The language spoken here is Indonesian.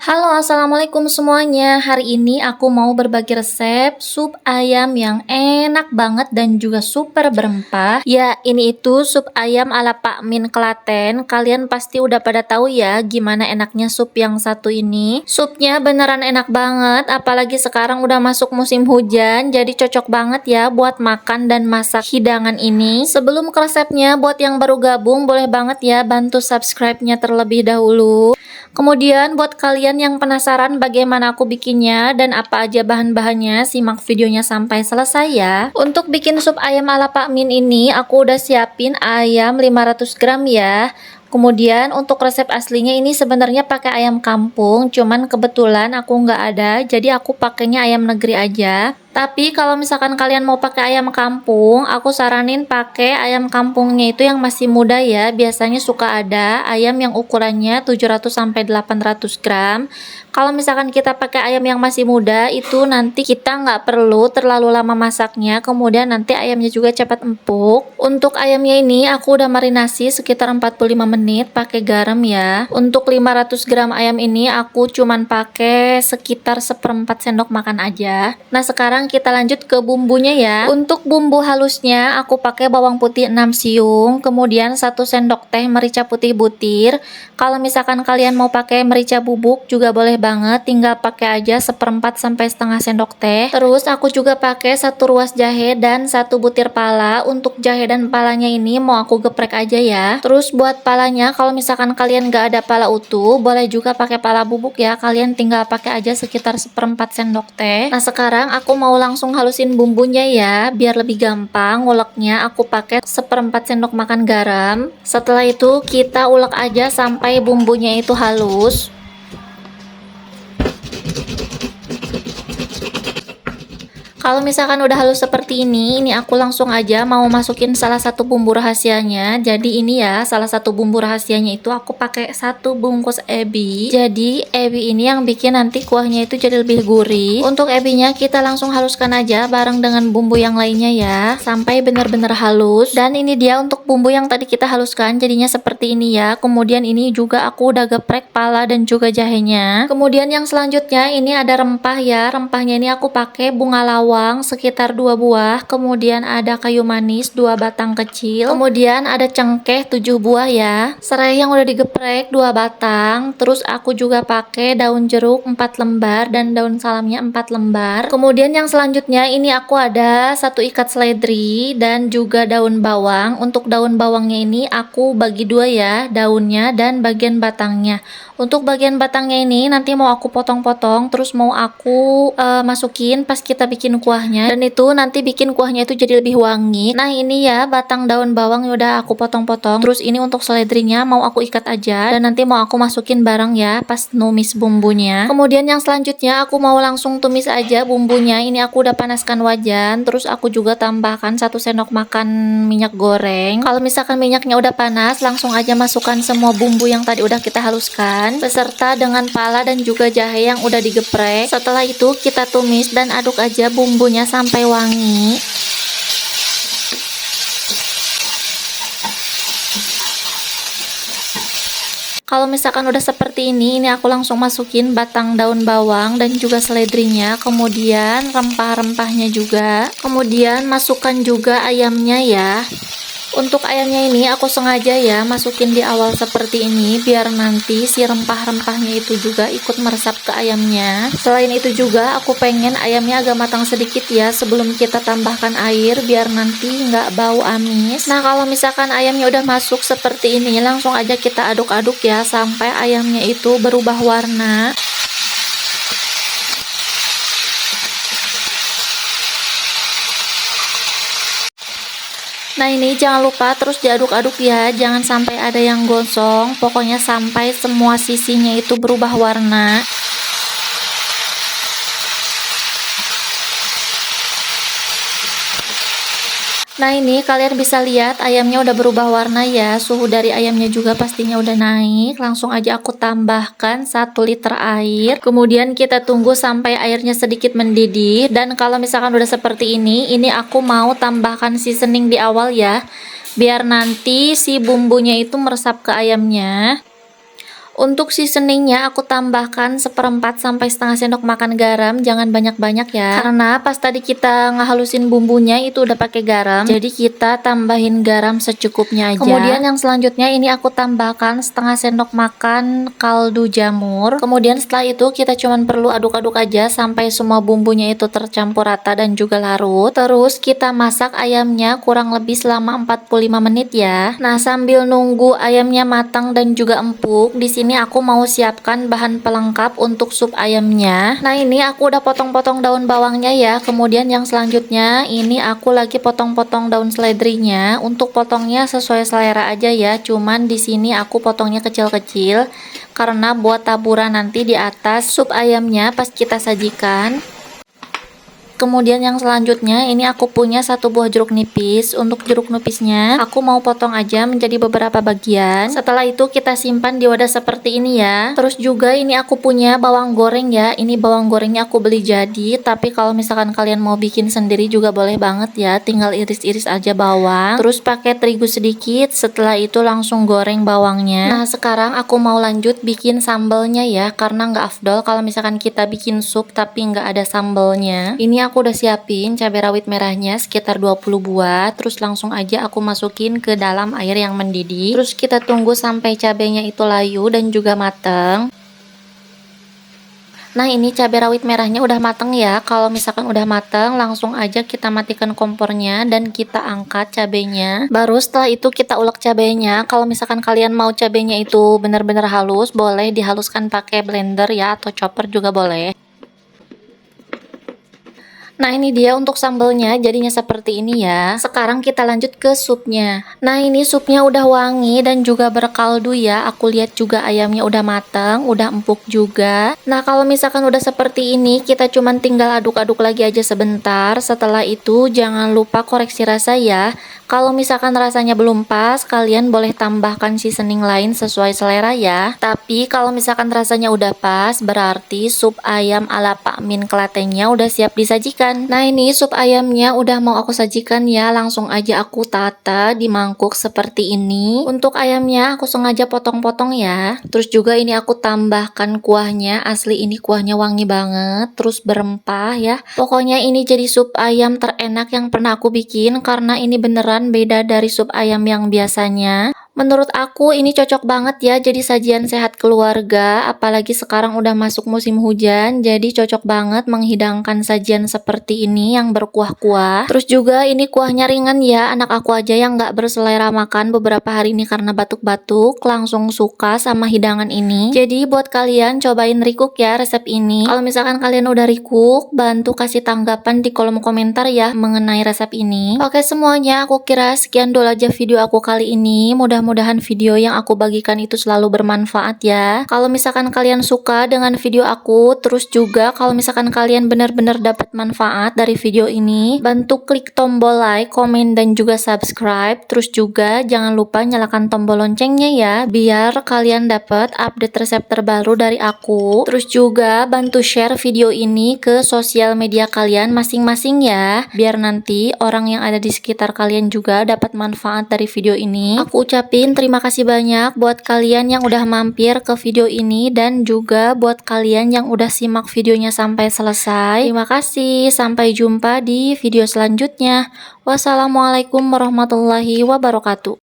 Halo, assalamualaikum semuanya. Hari ini aku mau berbagi resep sup ayam yang enak banget dan juga super berempah. Ya, ini itu sup ayam ala Pak Min Klaten. Kalian pasti udah pada tahu ya gimana enaknya sup yang satu ini. Supnya beneran enak banget, apalagi sekarang udah masuk musim hujan, jadi cocok banget ya buat makan dan masak hidangan ini. Sebelum ke resepnya, buat yang baru gabung, boleh banget ya bantu subscribe-nya terlebih dahulu. Kemudian buat kalian yang penasaran bagaimana aku bikinnya dan apa aja bahan-bahannya, simak videonya sampai selesai ya. Untuk bikin sup ayam ala Pak Min ini, aku udah siapin ayam 500 gram ya. Kemudian untuk resep aslinya ini sebenarnya pakai ayam kampung, cuman kebetulan aku nggak ada, jadi aku pakainya ayam negeri aja. Tapi kalau misalkan kalian mau pakai ayam kampung, aku saranin pakai ayam kampungnya itu yang masih muda ya. Biasanya suka ada ayam yang ukurannya 700 sampai 800 gram. Kalau misalkan kita pakai ayam yang masih muda, itu nanti kita nggak perlu terlalu lama masaknya. Kemudian nanti ayamnya juga cepat empuk. Untuk ayamnya ini aku udah marinasi sekitar 45 menit pakai garam ya. Untuk 500 gram ayam ini aku cuman pakai sekitar seperempat sendok makan aja. Nah, sekarang kita lanjut ke bumbunya ya. Untuk bumbu halusnya aku pakai bawang putih 6 siung, kemudian 1 sendok teh merica putih butir. Kalau misalkan kalian mau pakai merica bubuk juga boleh banget, tinggal pakai aja seperempat sampai setengah sendok teh. Terus aku juga pakai 1 ruas jahe dan 1 butir pala. Untuk jahe dan palanya ini mau aku geprek aja ya. Terus buat palanya, kalau misalkan kalian gak ada pala utuh, boleh juga pakai pala bubuk ya. Kalian tinggal pakai aja sekitar seperempat sendok teh. Nah, sekarang aku mau langsung halusin bumbunya ya, biar lebih gampang nguleknya. Aku pakai seperempat sendok makan garam. Setelah itu kita ulek aja sampai bumbunya itu halus. Kalau misalkan udah halus seperti ini aku langsung aja mau masukin salah satu bumbu rahasianya. Jadi ini ya, salah satu bumbu rahasianya itu aku pakai 1 bungkus ebi. Jadi ebi ini yang bikin nanti kuahnya itu jadi lebih gurih. Untuk ebinya kita langsung haluskan aja bareng dengan bumbu yang lainnya ya, sampai benar-benar halus. Dan ini dia untuk bumbu yang tadi kita haluskan, jadinya seperti ini ya. Kemudian ini juga aku udah geprek pala dan juga jahenya. Kemudian yang selanjutnya ini ada rempah ya. Rempahnya ini aku pakai bunga lawang sekitar 2 buah, kemudian ada kayu manis 2 batang kecil, kemudian ada cengkeh 7 buah ya, serai yang udah digeprek 2 batang, terus aku juga pakai daun jeruk 4 lembar dan daun salamnya 4 lembar. Kemudian yang selanjutnya ini aku ada 1 ikat seledri dan juga daun bawang. Untuk daun bawangnya ini aku bagi 2 ya, daunnya dan bagian batangnya. Untuk bagian batangnya ini nanti mau aku potong-potong, terus mau aku masukin pas kita bikin kuahnya, dan itu nanti bikin kuahnya itu jadi lebih wangi. Nah, ini ya batang daun bawang udah aku potong-potong. Terus ini untuk seledrinya mau aku ikat aja, dan nanti mau aku masukin bareng ya pas numis bumbunya. Kemudian yang selanjutnya aku mau langsung tumis aja bumbunya. Ini aku udah panaskan wajan, terus aku juga tambahkan 1 sendok makan minyak goreng. Kalau misalkan minyaknya udah panas, langsung aja masukkan semua bumbu yang tadi udah kita haluskan beserta dengan pala dan juga jahe yang udah digeprek. Setelah itu kita tumis dan aduk aja bumbunya sampai wangi. Kalau misalkan udah seperti ini aku langsung masukin batang daun bawang dan juga seledrinya, kemudian rempah-rempahnya juga, kemudian masukkan juga ayamnya ya. Untuk ayamnya ini aku sengaja ya masukin di awal seperti ini biar nanti si rempah-rempahnya itu juga ikut meresap ke ayamnya. Selain itu juga aku pengen ayamnya agak matang sedikit ya sebelum kita tambahkan air biar nanti nggak bau amis. Nah, kalau misalkan ayamnya udah masuk seperti ini langsung aja kita aduk-aduk ya sampai ayamnya itu berubah warna. Nah, ini jangan lupa terus diaduk-aduk ya, jangan sampai ada yang gosong, pokoknya sampai semua sisinya itu berubah warna. Nah, ini kalian bisa lihat ayamnya udah berubah warna ya, suhu dari ayamnya juga pastinya udah naik. Langsung aja aku tambahkan 1 liter air, kemudian kita tunggu sampai airnya sedikit mendidih. Dan kalau misalkan udah seperti ini aku mau tambahkan seasoning di awal ya, biar nanti si bumbunya itu meresap ke ayamnya. Untuk seasoningnya aku tambahkan 1/4 sampai setengah sendok makan garam, jangan banyak-banyak ya. Karena pas tadi kita ngehalusin bumbunya itu udah pakai garam, jadi kita tambahin garam secukupnya aja. Kemudian yang selanjutnya ini aku tambahkan setengah sendok makan kaldu jamur. Kemudian setelah itu kita cuman perlu aduk-aduk aja sampai semua bumbunya itu tercampur rata dan juga larut. Terus kita masak ayamnya kurang lebih selama 45 menit ya. Nah, sambil nunggu ayamnya matang dan juga empuk, di sini aku mau siapkan bahan pelengkap untuk sup ayamnya. Nah, ini aku udah potong-potong daun bawangnya ya. Kemudian yang selanjutnya ini aku lagi potong-potong daun seledrinya. Untuk potongnya sesuai selera aja ya. Cuman di sini aku potongnya kecil-kecil karena buat taburan nanti di atas sup ayamnya pas kita sajikan. Kemudian yang selanjutnya ini aku punya 1 buah jeruk nipis. Untuk jeruk nipisnya aku mau potong aja menjadi beberapa bagian. Setelah itu kita simpan di wadah seperti ini ya. Terus juga ini aku punya bawang goreng ya. Ini bawang gorengnya aku beli jadi, tapi kalau misalkan kalian mau bikin sendiri juga boleh banget ya. Tinggal iris-iris aja bawang. Terus pakai terigu sedikit. Setelah itu langsung goreng bawangnya. Nah, sekarang aku mau lanjut bikin sambelnya ya, karena nggak afdol kalau misalkan kita bikin sup tapi nggak ada sambelnya. Ini aku udah siapin cabai rawit merahnya sekitar 20 buah, terus langsung aja aku masukin ke dalam air yang mendidih. Terus kita tunggu sampai cabainya itu layu dan juga mateng. Nah, ini cabai rawit merahnya udah mateng ya. Kalau misalkan udah mateng, langsung aja kita matikan kompornya dan kita angkat cabainya. Baru setelah itu kita ulek cabainya. Kalau misalkan kalian mau cabainya itu benar-benar halus, boleh dihaluskan pakai blender ya, atau chopper juga boleh. Nah, ini dia untuk sambelnya, jadinya seperti ini ya. Sekarang kita lanjut ke supnya. Nah, ini supnya udah wangi dan juga berkaldu ya. Aku lihat juga ayamnya udah matang, udah empuk juga. Nah, kalau misalkan udah seperti ini, kita cuman tinggal aduk-aduk lagi aja sebentar. Setelah itu jangan lupa koreksi rasa ya. Kalau misalkan rasanya belum pas, kalian boleh tambahkan seasoning lain sesuai selera ya. Tapi kalau misalkan rasanya udah pas, berarti sup ayam ala Pak Min Klatennya udah siap disajikan. Nah, ini sup ayamnya udah mau aku sajikan ya. Langsung aja aku tata di mangkuk seperti ini. Untuk ayamnya aku sengaja potong-potong ya. Terus juga ini aku tambahkan kuahnya. Asli ini kuahnya wangi banget, terus berempah ya. Pokoknya ini jadi sup ayam terenak yang pernah aku bikin, karena ini beneran beda dari sup ayam yang biasanya. Menurut aku ini cocok banget ya jadi sajian sehat keluarga, apalagi sekarang udah masuk musim hujan, jadi cocok banget menghidangkan sajian seperti ini yang berkuah-kuah. Terus juga ini kuahnya ringan ya, anak aku aja yang nggak berselera makan beberapa hari ini karena batuk-batuk, langsung suka sama hidangan ini. Jadi buat kalian cobain recook ya resep ini. Kalau misalkan kalian udah recook, bantu kasih tanggapan di kolom komentar ya mengenai resep ini. Oke semuanya, aku kira sekian dulu aja video aku kali ini. Mudah-mudahan video yang aku bagikan itu selalu bermanfaat ya. Kalau misalkan kalian suka dengan video aku, terus juga kalau misalkan kalian benar-benar dapat manfaat dari video ini, bantu klik tombol like, komen, dan juga subscribe. Terus juga jangan lupa nyalakan tombol loncengnya ya, biar kalian dapat update resep terbaru dari aku. Terus juga bantu share video ini ke sosial media kalian masing-masing ya, biar nanti orang yang ada di sekitar kalian juga dapat manfaat dari video ini. Aku ucapin terima kasih banyak buat kalian yang udah mampir ke video ini, dan juga buat kalian yang udah simak videonya sampai selesai. Terima kasih, sampai jumpa di video selanjutnya. Wassalamualaikum warahmatullahi wabarakatuh.